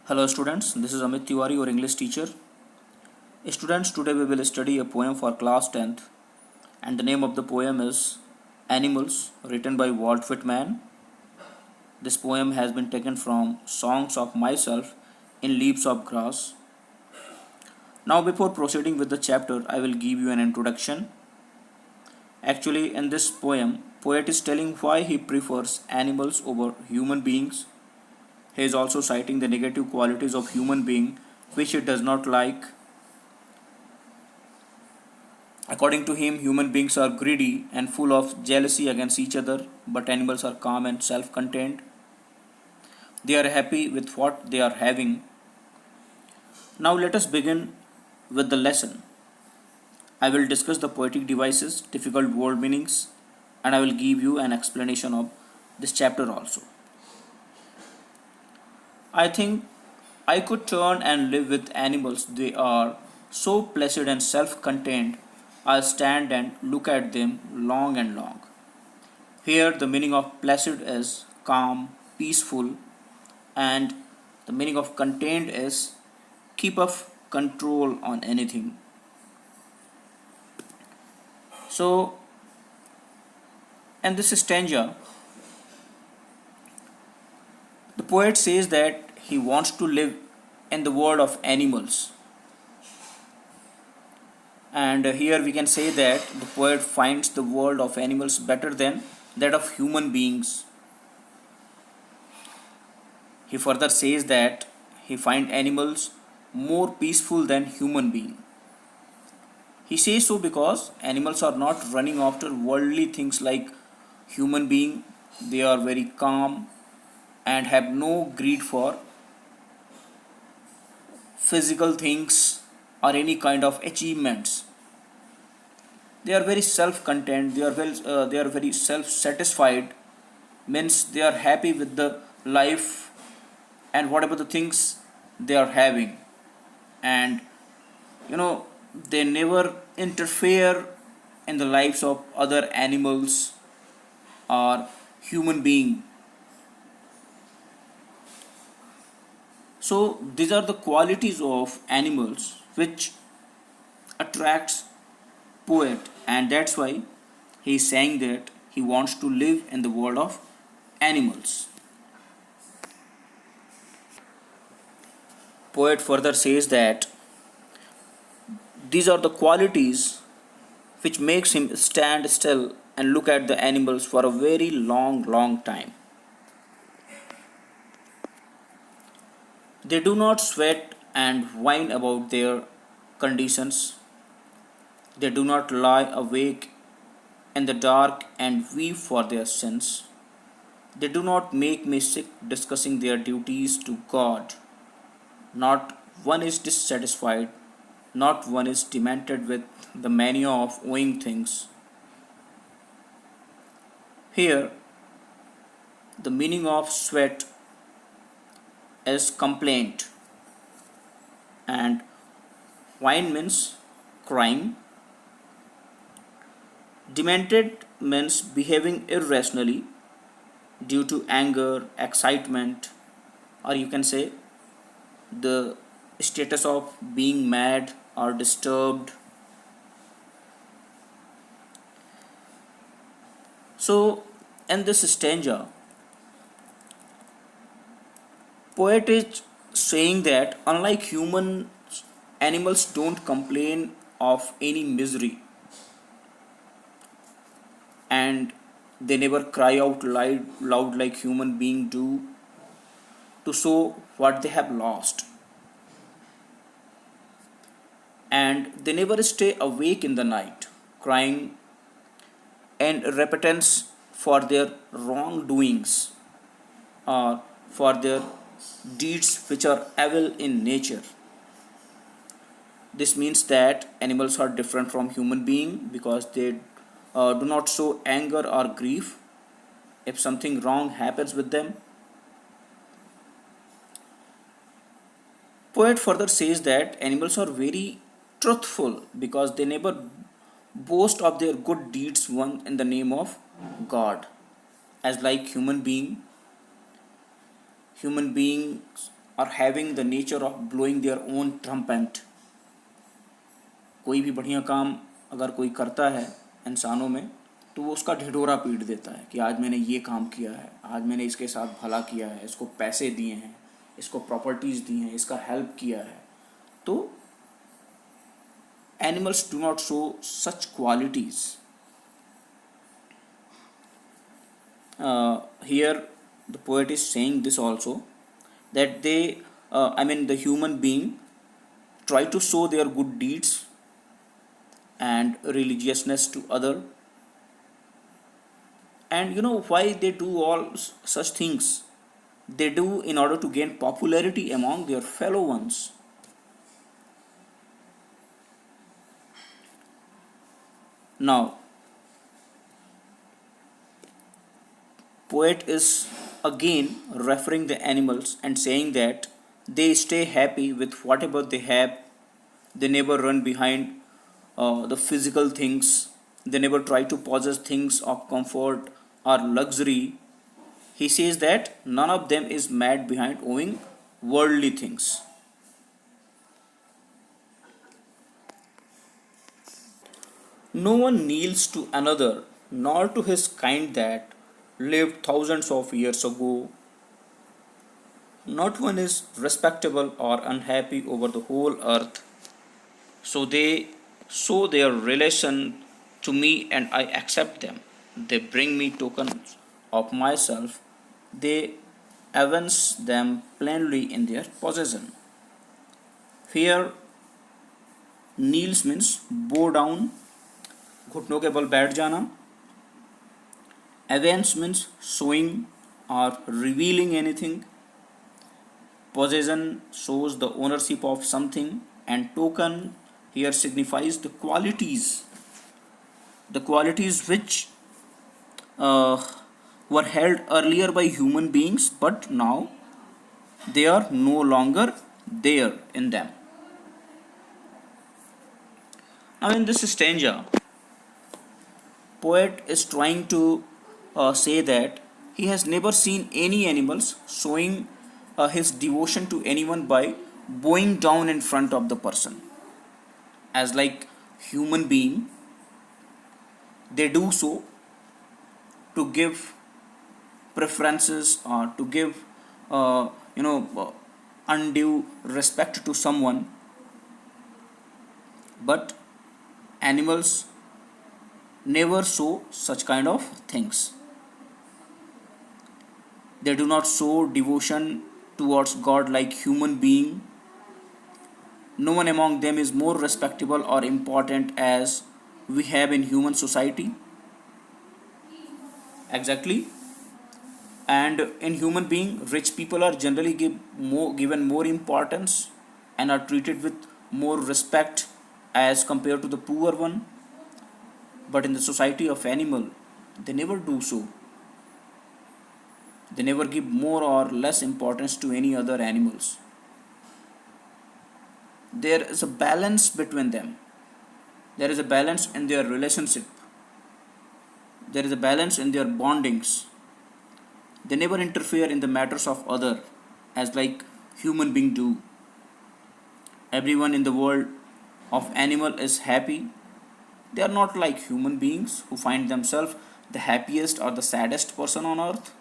Hello students, this is Amit Tiwari, your English teacher. Students, today we will study a poem for class 10th and the name of the poem is Animals, written by Walt Whitman. This poem has been taken from Songs of Myself in Leaves of Grass. Now before proceeding with the chapter, I will give you an introduction. Actually, in this poem, poet is telling why he prefers animals over human beings. He is also citing the negative qualities of human being which he does not like. According to him, human beings are greedy and full of jealousy against each other, but animals are calm and self contained. They are happy with what they are having. Now, let us begin with the lesson. I will discuss the poetic devices, difficult word meanings, and I will give you an explanation of this chapter also. I think I could turn and live with animals. They are so placid and self contained. I'll stand and look at them long and long. Here, the meaning of placid is calm, peaceful, and the meaning of contained is keep up control on anything. So, in this stanza, the poet says that he wants to live in the world of animals. And here we can say that the poet finds the world of animals better than that of human beings. He further says that he finds animals more peaceful than human beings. He says so because animals are not running after worldly things like human being. They are very calm and have no greed for physical things or any kind of achievements. They are very self-content. They are very self-satisfied. Means they are happy with the life and whatever the things they are having, and they never interfere in the lives of other animals or human being. So these are the qualities of animals which attracts poet, and that's why he is saying that he wants to live in the world of animals. Poet further says that these are the qualities which makes him stand still and look at the animals for a very long time. They do not sweat and whine about their conditions. They do not lie awake in the dark and weep for their sins. They do not make me sick discussing their duties to God. Not one is dissatisfied, not one is demented with the mania of owing things. Here, the meaning of sweat is complaint, and whine means crying. Demented means behaving irrationally due to anger, excitement, or you can say the status of being mad or disturbed. So, in this stanza, poet is saying that unlike humans, animals don't complain of any misery, and they never cry out loud like human beings do to show what they have lost, and they never stay awake in the night crying and repentance for their wrongdoings or for their deeds which are evil in nature. This means that animals are different from human being because they do not show anger or grief if something wrong happens with them. Poet further says that animals are very truthful because they never boast of their good deeds won in the name of God. As like human beings are having the nature of blowing their own trumpet. कोई भी बढ़िया काम अगर कोई करता है इंसानों में, तो वो उसका ढिढोरा पीट देता है कि आज मैंने ये काम किया है, आज मैंने इसके साथ भला किया है, इसको पैसे दिए हैं, इसको प्रॉपर्टीज़ दी हैं, इसका हेल्प किया है. तो animals do not show such qualities. Here the poet is saying this also, that the human being try to show their good deeds and religiousness to other. And you know why they do all such things? They do in order to gain popularity among their fellow ones. Now, poet is again referring the animals and saying that they stay happy with whatever they have. They never run behind the physical things. They never try to possess things of comfort or luxury. He says that none of them is mad behind owning worldly things. No one kneels to another, nor to his kind that lived thousands of years ago. Not one is respectable or unhappy over the whole earth. So they show their relation to me and I accept them. They bring me tokens of myself. They evince them plainly in their possession. Here, kneels means bow down, घुटनों के बल बैठ जाना. Evince means showing or revealing anything. Possession shows the ownership of something, and token here signifies the qualities which were held earlier by human beings, but now they are no longer there in them. Now in this stanza, poet is trying to say that he has never seen any animals showing his devotion to anyone by bowing down in front of the person. As like human being, they do so to give preferences or to give undue respect to someone, but animals never show such kind of things. They do not show devotion towards God like human being. No one among them is more respectable or important as we have in human society. Exactly. And in human being, rich people are generally given more importance and are treated with more respect as compared to the poor one. But in the society of animal, they never do so. They never give more or less importance to any other animals. There is a balance between them. There is a balance in their relationship. There is a balance in their bondings. They never interfere in the matters of other as like human beings do. Everyone in the world of animal is happy. They are not like human beings who find themselves the happiest or the saddest person on earth.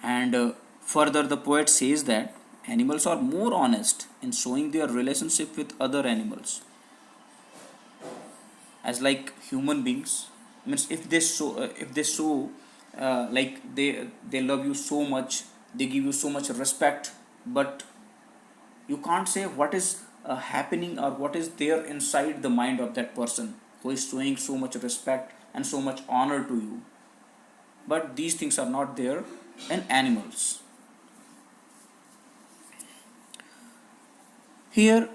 And further, the poet says that animals are more honest in showing their relationship with other animals. As like human beings, means if they show like they love you so much, they give you so much respect, but you can't say what is happening or what is there inside the mind of that person who is showing so much respect and so much honor to you. But these things are not there in animals. Here,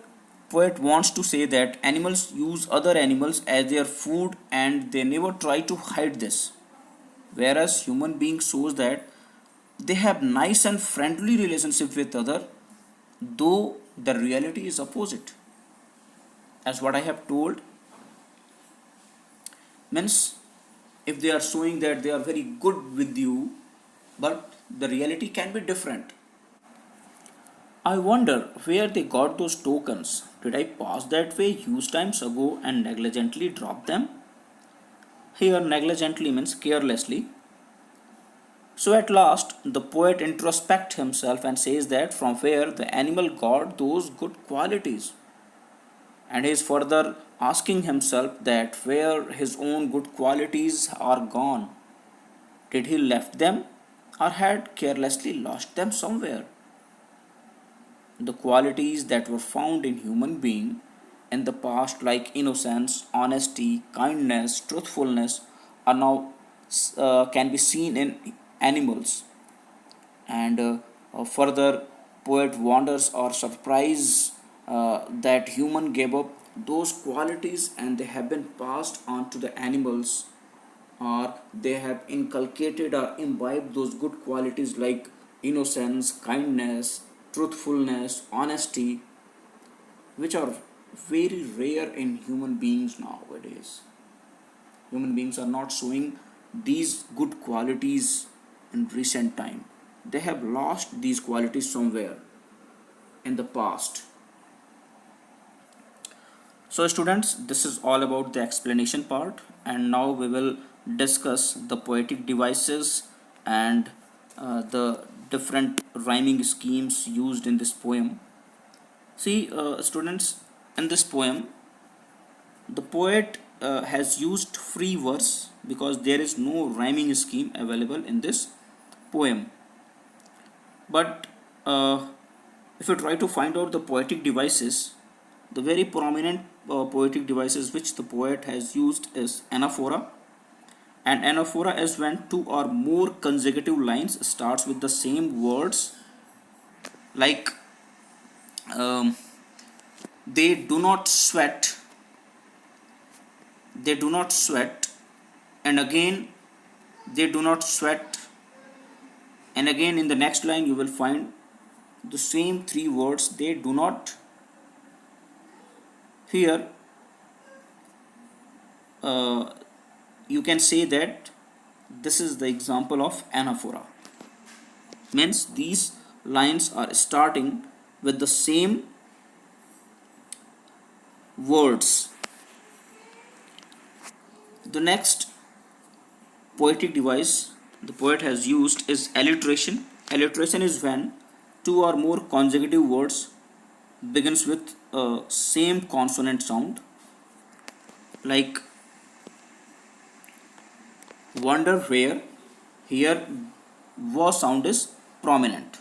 poet wants to say that animals use other animals as their food and they never try to hide this. Whereas human beings shows that they have nice and friendly relationship with other, though the reality is opposite. As what I have told, means if they are showing that they are very good with you, but the reality can be different. I wonder where they got those tokens. Did I pass that way huge times ago and negligently drop them? Here, negligently means carelessly. So at last, the poet introspects himself and says that from where the animal got those good qualities. And he is further asking himself that where his own good qualities are gone. Did he left them or had carelessly lost them somewhere? The qualities that were found in human being in the past like innocence, honesty, kindness, truthfulness are now can be seen in animals. And further, poet wonders or surprise that human gave up those qualities and they have been passed on to the animals, or they have inculcated or imbibed those good qualities like innocence, kindness, truthfulness, honesty, which are very rare in human beings nowadays. Human beings are not showing these good qualities in recent time. They have lost these qualities somewhere in the past. So students, this is all about the explanation part, and now we will discuss the poetic devices and the different rhyming schemes used in this poem. See, students, in this poem, the poet has used free verse because there is no rhyming scheme available in this poem. But if you try to find out the poetic devices, the very prominent poetic devices which the poet has used is anaphora. And anaphora is when two or more consecutive lines starts with the same words, like um, they do not sweat, they do not sweat, and again they do not sweat, and again in the next line you will find the same three words, they do not. Here you can say that this is the example of anaphora, means these lines are starting with the same words. The next poetic device the poet has used is alliteration. Alliteration is when two or more consecutive words begins with a same consonant sound, like wonder where. Here wa sound is prominent.